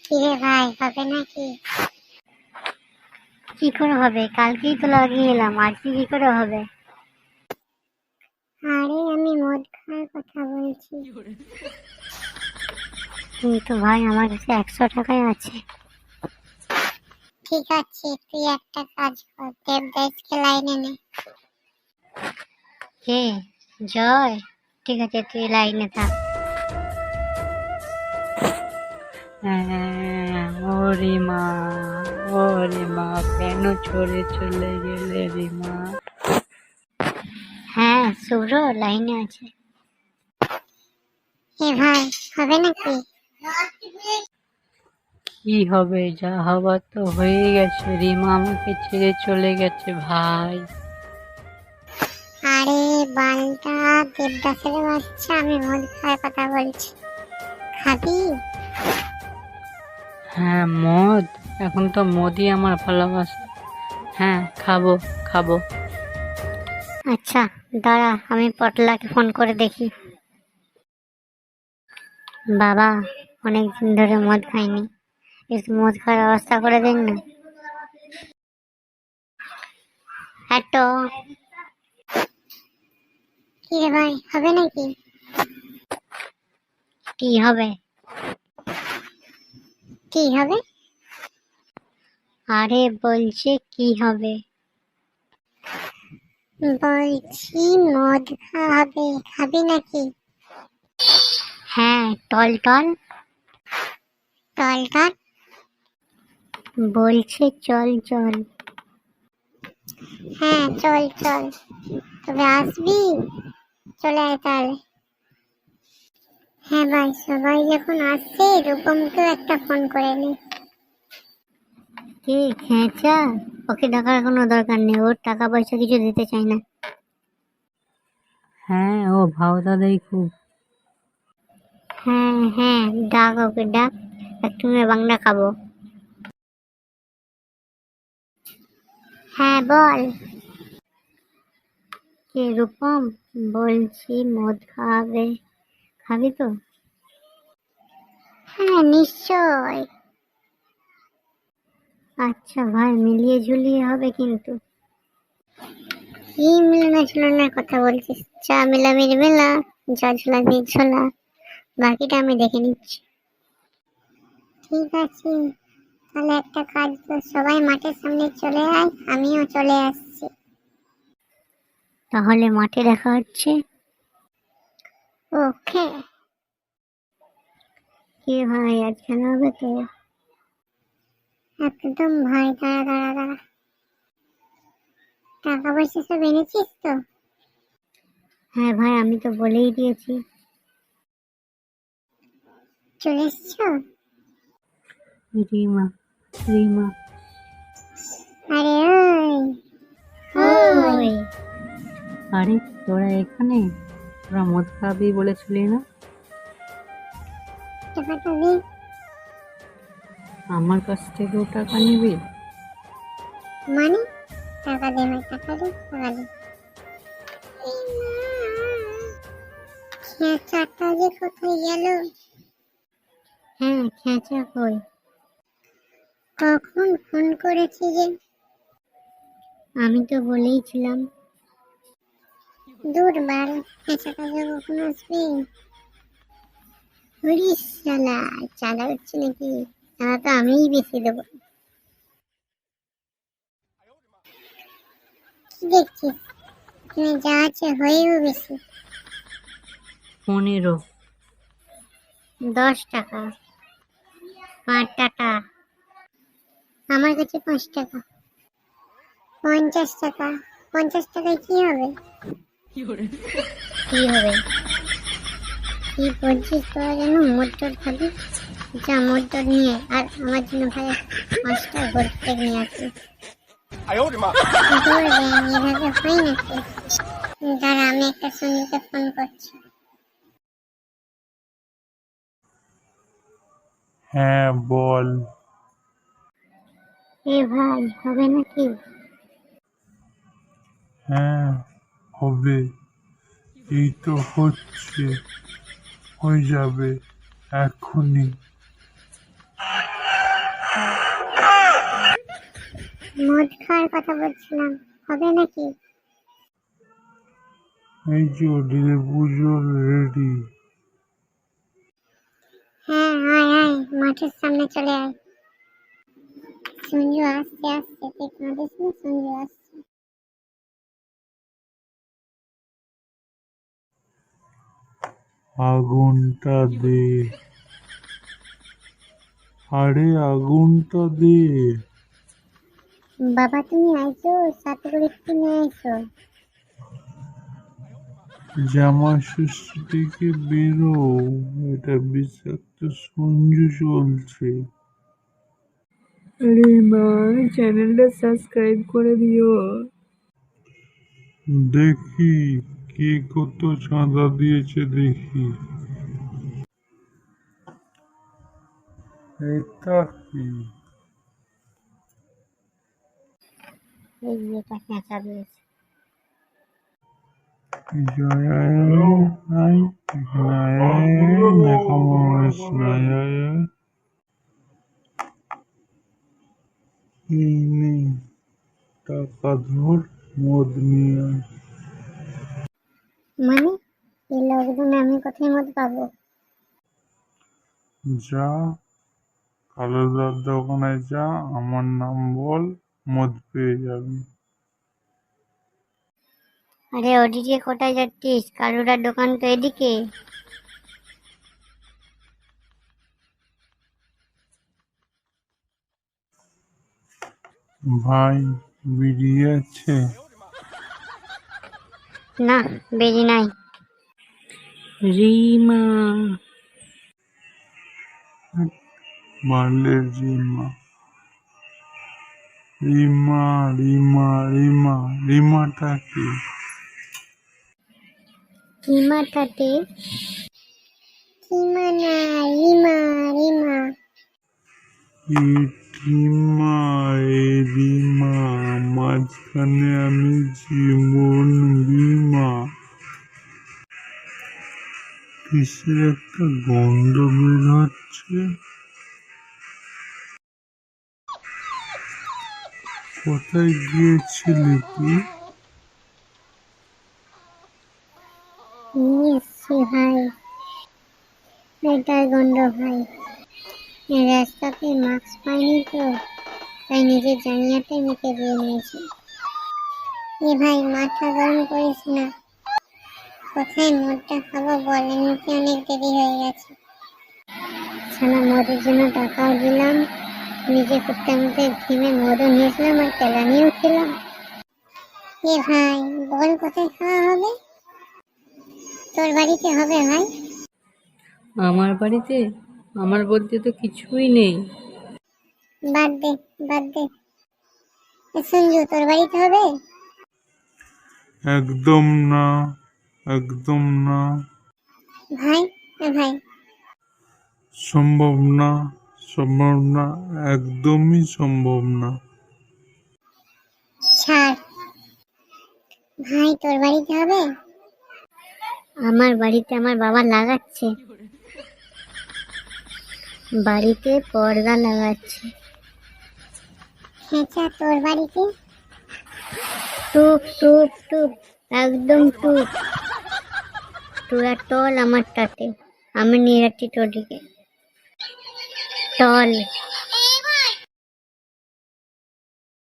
কি রে ভাই, হবে নাকি? কি করে হবে? কালকেই তো লাগিয়ে এলাম, আজকে কি করে হবে? আরে আমি মদ খাওয়ার কথা বলছি। কিন্তু ভাই আমার কাছে 100 টাকাই আছে। ঠিক আছে, তুই একটা কাজ কর, দেবদাসকে লাইনে নে। কে? জয়? ঠিক আছে, তুই লাইনে থাক। ও রিমা, ও রিমা, কেন ছড়ে চলে গেলে রিমা? হ্যাঁ, শুভ্র লাইনে আছে। এ ভাই, হবে নাকি? কি হবে? যা হবার তো হয়ে গেছে, রিমা আমাকে ছেড়ে চলে গেছে ভাই। আরে বালটা, দেবদাসের বাচ্চা, আমি মদ খাওয়ার কথা বলছি। খাবি? হ্যাঁ মদ, এখন তো মদই আমার ভালোবাসা। হ্যাঁ খাবো খাবো। আচ্ছা দাঁড়া, আমি পটলাকে ফোন করে দেখি। বাবা, অনেকদিন ধরে মদ খাইনি, একটু মদ খাওয়ার ব্যবস্থা করে দিন না। হ্যাটো। কি রে ভাই, হবে নাকি? কি হবে? কি হবে? আরে বলছে কি হবে? বলছি মদ খাওয়া হবে, খাবি নাকি? হ্যাঁ, টল টল টল টল বলছে চল চল। হ্যাঁ চল চল, তবে আসবি? চলে আয় তাহলে। হ্যাঁ ভাই, সবাই যখন আসছে রূপমকেও একটা ফোন করে নে। কি খেঁচা? ওকে ডাকার কোনো দরকার নেই, ওর টাকা পয়সা কিছু দিতে চাই না। হ্যাঁ ও ভাওতা দেয় খুব। হ্যাঁ হ্যাঁ, ডাক ওকে ডাক, একটু বাংলা খাবো। হ্যাঁ বল। কে রূপম? বলছি মদ খাবে, খাবি তো? হ্যাঁ নিশ্চয়। আচ্ছা ভাই, মিলিয়ে ঝুলিয়ে হবে কিন্তু। কি মিলানো ঝুলানোর কথা বলছিস? চা মিলামির মেলা, যা ঝুলাবি ঝোলা, বাকিটা আমি দেখে নিচ্ছি। ঠিক আছে, তাহলে একটা কাজ কর, সবাই মাঠের সামনে চলে আয়, আমিও চলে আসছি। তাহলে মাঠে দেখা হচ্ছে। ওকে। কি ভাই, আজ কেন হবে তো? একদম ভাই, দাঁড়া দাঁড়া দাঁড়া, টাকা পয়সা সব এনেছিস তো? হ্যাঁ ভাই, আমি তো বলেই দিয়েছি। চলে এসছো? রিমা, রিমা, আরে ওই ওই, আরে তোরা এখানে? তোরা মদ খাবি বলেছিলি না? টাকাটা দে। আমার কাছ থেকেও টাকা নিবি? মানে? টাকা দে ভাই, টাকা দে, টাকা দে। এই মা, খেঁচাটা যে কোথায় গেল? হ্যাঁ, খেঁচা কই? কখন ফোন করেছি যে? আমি তো বলেইছিলাম। দূর বাল, খেঁচাটা যে কখন আসবে? উড়িস শালা, চাঁদা উঠছে নাকি? চাঁদা তো আমিই বেশি দেবো। কি দেখছিস? এখানে যা আছে হয়েও বেশি। 15। 10 টাকা, 5 টাকা, আমার কাছে 5 টাকা। 50 টাকা। 50 টাকায় কি হবে? কি হবে? কি বলছিস তোরা? যেন মোটর খাবি? যা মোটর নিয়ে আর আমার জন্য ভাই 5টা ভর্তি নিয়ে আসি। দূর ব্যাং, এভাবে হয় নাকি? দাঁড়া, আমি একটা সঙ্গীকে ফোন করছি। হ্যাঁ বল। এ ভাই, হবে নাকি? হ্যাঁ হবে, এই তো হচ্ছে, হয়ে যাবে এক্ষুনি। মদ খাওয়ার কথা বলছিলাম, হবে নাকি? এই যে ওদিকে পুজো রেডি। হ্যাঁ, আয় আয়, মাঠের সামনে চলে আয়। সঞ্জু আসছে আসছে, তুই কাঁদিস না, সঞ্জু আসছে। আগুনটা দে, আরে আগুনটা দে। বাবা তুমি আইছো, সাথে করে কি নিয়ে আইছো? জামা ষষ্ঠী থেকে বেরো, এটা বিষাক্ত সঞ্জু চলছে। আরে মা, চ্যানেলটা সাবস্ক্রাইব করে দিও। দেখি কে কত চাঁদা দিয়েছে দেখি। এটা কি? এই এটা খেঁচা দিয়েছে। টাকা ধর, মদ নিয়ে আয়। মানে এই লকডাউনে আমি কোথায় মদ পাবো? যা, কালোদার দোকানে যা, আমার নাম বল, মদ পেয়ে যাবি। আরে ওদিকে কোথায় যাচ্ছিস? কালুটার দোকান তো এদিকে। ভাই, বিড়ি আছে? না, বেরি নাই। রিমা, মারলের রিমা, রিমা রিমা রিমা, রিমাটা কি? কিমাটাতে কিমা না, রিমা রিমা। রিমা, এ রিমা, মাঝখানে আমি জীবন বিমা। কিসের একটা গন্ধ বের হচ্ছে। কোথায় গিয়েছিলি তুই? নিয়ে এসছি ভাই, এটার গন্ধ ভাই। এই রাস্তাতে মাস্ক পাইনি তো, তাই নিজের জাঙ্গিয়াতে মেখে দিয়ে নিয়েছি। এ ভাই, মাথা গরম করিস না। কোথায় মদটা খাবো বল, এমনিতে অনেক দেরি হয়ে গেছে। সালা মদের জন্য টাকাও দিলাম, নিজে কুত্তে মুখে ঘেমে মদও নিয়েছিলাম আর কেলানিও খেলাম। এ ভাই বল, কোথায় খাওয়া হবে? তোর বাড়িতে হবে ভাই? আমার বাড়িতে? আমার বলতে তো কিছুই নেই। বাদ দে, বাদ দে। এ সঞ্জু, তোর বাড়িতে হবে? একদম না, একদম না, ভাই, এ ভাই, সম্ভব না, সম্ভব না, একদমই সম্ভব না। ছাড়। ভাই, তোর বাড়িতে হবে? আমার বাড়িতে আমার বাবা লাগাচ্ছে, বাড়িতে পর্দা লাগাচ্ছে। খেঁচা, তোর বাড়িতে? টুপ টুপ টুপ, একদম টুপ। তোরা টল আমারটাতে, আমি নিয়ে যাচ্ছি তোর দিকে। টল।